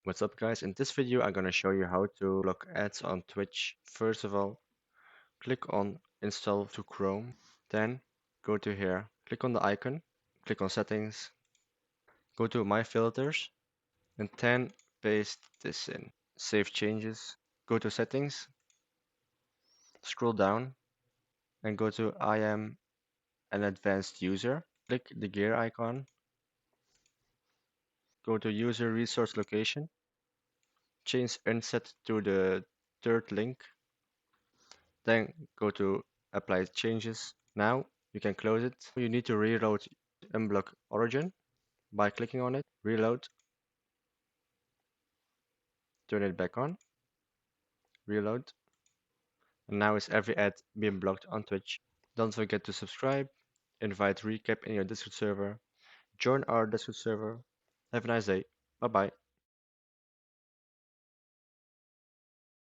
What's up guys, in this video I'm gonna show you how to block ads on Twitch. First of all, click on install to Chrome, then go to here, click on the icon, click on settings, go to my filters, and then paste this in. Save changes, go to settings, scroll down, and go to I am an advanced user. Click the gear icon, go to user resource location, change unset to the third link, then go to apply changes. Now you can close it. You need to reload uBlock origin by clicking on it, reload, turn it back on, reload, and now is every ad being blocked on Twitch. Don't forget to subscribe, invite Recap in your Discord server, join our Discord server. Have a nice day. Bye bye.